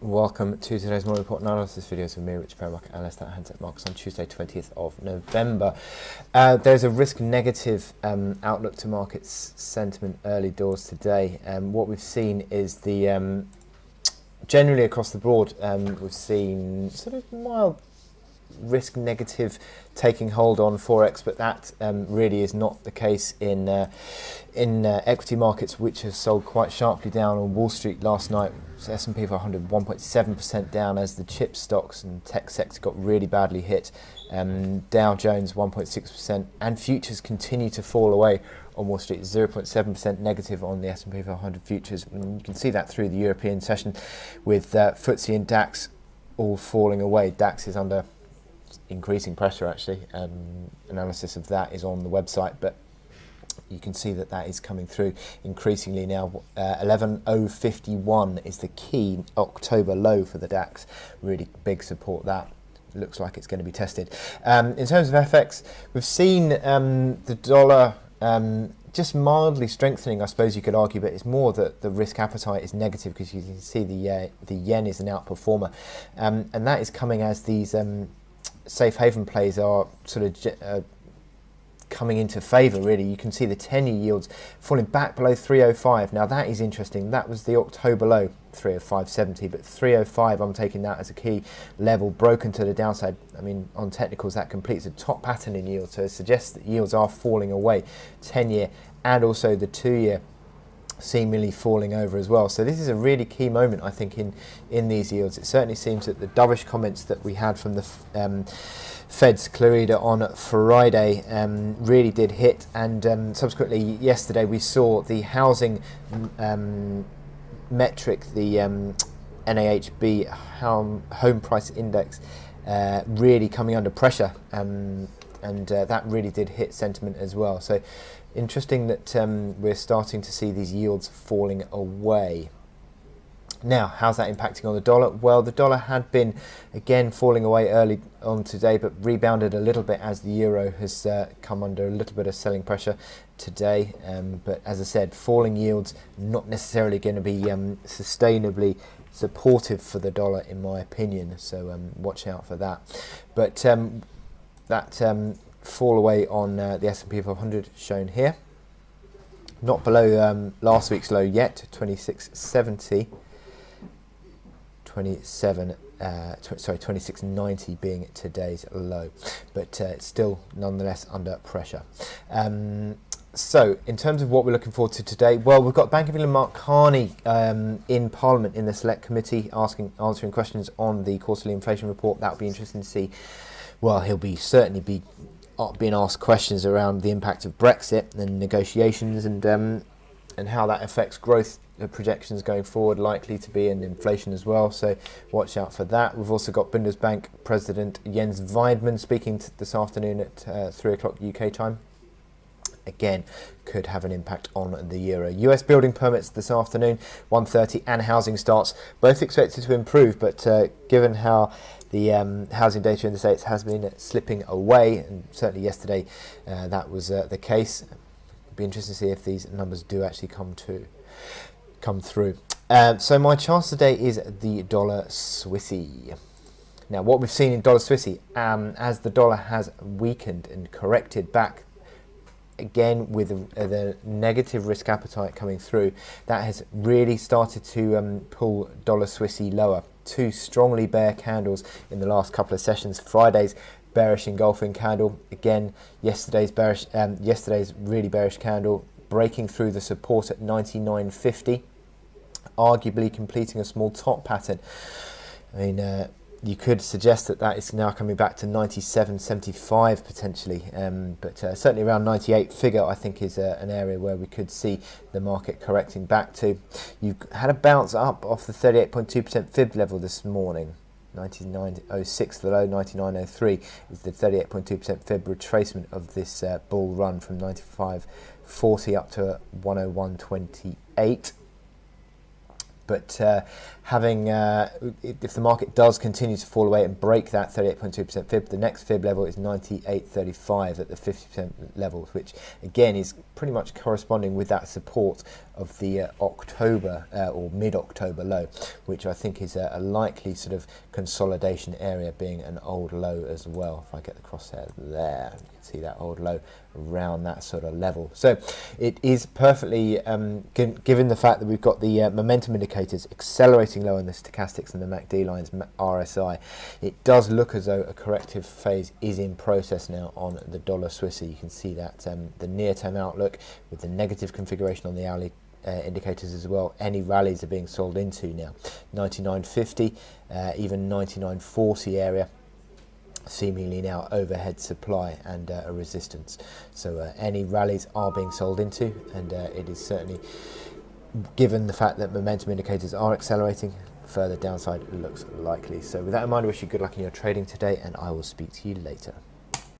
Welcome to today's morning report analysis videos with me, Rich Market Analyst at Hantec Markets on Tuesday 20th of November. There's a risk negative outlook to markets sentiment early doors today. What we've seen is the generally across the board we've seen sort of mild risk negative taking hold on Forex, but that really is not the case in equity markets, which has sold quite sharply down on Wall Street last night. So S&P 500 1.7% down as the chip stocks and tech sector got really badly hit. Dow Jones 1.6%, and futures continue to fall away on Wall Street, 0.7% negative on the S&P 500 futures. And you can see that through the European session with FTSE and DAX all falling away. DAX is under increasing pressure actually. Analysis of that is on the website, but you can see that that is coming through increasingly now. 11,051 is the key October low for the DAX. Really big support that. Looks like it's going to be tested. In terms of FX, we've seen the dollar just mildly strengthening, I suppose you could argue, but it's more that the risk appetite is negative because you can see the yen is an outperformer, and that is coming as these safe haven plays are sort of coming into favour, really. You can see the 10-year yields falling back below 305. Now that is interesting. That was the October low, 305.70, but 305, I'm taking that as a key level, broken to the downside. I mean, on technicals, that completes a top pattern in yield, so it suggests that yields are falling away, 10-year and also the 2-year seemingly falling over as well. So this is a really key moment, I think, in these yields. It certainly seems that the dovish comments that we had from the Fed's Clarida on Friday really did hit, and subsequently yesterday we saw the housing metric, the NAHB home price index, really coming under pressure, and that really did hit sentiment as well. So interesting that we're starting to see these yields falling away. Now, how's that impacting on the dollar? Well, the dollar had been, again, falling away early on today, but rebounded a little bit as the euro has come under a little bit of selling pressure today. But as I said, falling yields not necessarily going to be sustainably supportive for the dollar, in my opinion. So watch out for that. But that fall away on the S&P 500 shown here. Not below last week's low yet, 2670. 2690 being today's low, but it's still nonetheless under pressure. So in terms of what we're looking forward to today, well, we've got Bank of England Mark Carney in Parliament in the Select Committee answering questions on the quarterly inflation report. That'll be interesting to see. Well, he'll certainly be being asked questions around the impact of Brexit and negotiations, and how that affects growth projections going forward, likely to be, and inflation as well. So watch out for that. We've also got Bundesbank President Jens Weidmann speaking this afternoon at 3 o'clock UK time. Again, could have an impact on the euro. US building permits this afternoon, 1:30, and housing starts, both expected to improve, but given how the housing data in the States has been slipping away, and certainly yesterday that was the case. It'll be interesting to see if these numbers do actually come through. So my chart today is the dollar Swissy. Now, what we've seen in dollar Swissy, as the dollar has weakened and corrected back, again with the negative risk appetite coming through, that has really started to pull dollar Swissy lower. Two strongly bear candles in the last couple of sessions. Friday's bearish engulfing candle, again yesterday's really bearish candle, breaking through the support at 99.50, arguably completing a small top pattern. I mean, you could suggest that that is now coming back to 97.75 potentially, but certainly around 98 figure I think is an area where we could see the market correcting back to. You've had a bounce up off the 38.2% fib level this morning. 99.06 the low, 99.03 is the 38.2% fib retracement of this bull run from 95.40 up to 101.28. But if the market does continue to fall away and break that 38.2% fib, the next fib level is 98.35 at the 50% level, which again is pretty much corresponding with that support of the October or mid-October low, which I think is a likely sort of consolidation area, being an old low as well. If I get the crosshair there, you can see that old low around that sort of level. So it is perfectly, given the fact that we've got the momentum indicators accelerating low in the stochastics and the MACD lines, RSI, it does look as though a corrective phase is in process now on the dollar Swissy. You can see that the near-term outlook with the negative configuration on the hourly indicators as well. Any rallies are being sold into now. 99.50, even 99.40 area, seemingly now overhead supply and a resistance. So any rallies are being sold into, and it is certainly, given the fact that momentum indicators are accelerating, further downside looks likely. So with that in mind, I wish you good luck in your trading today, and I will speak to you later.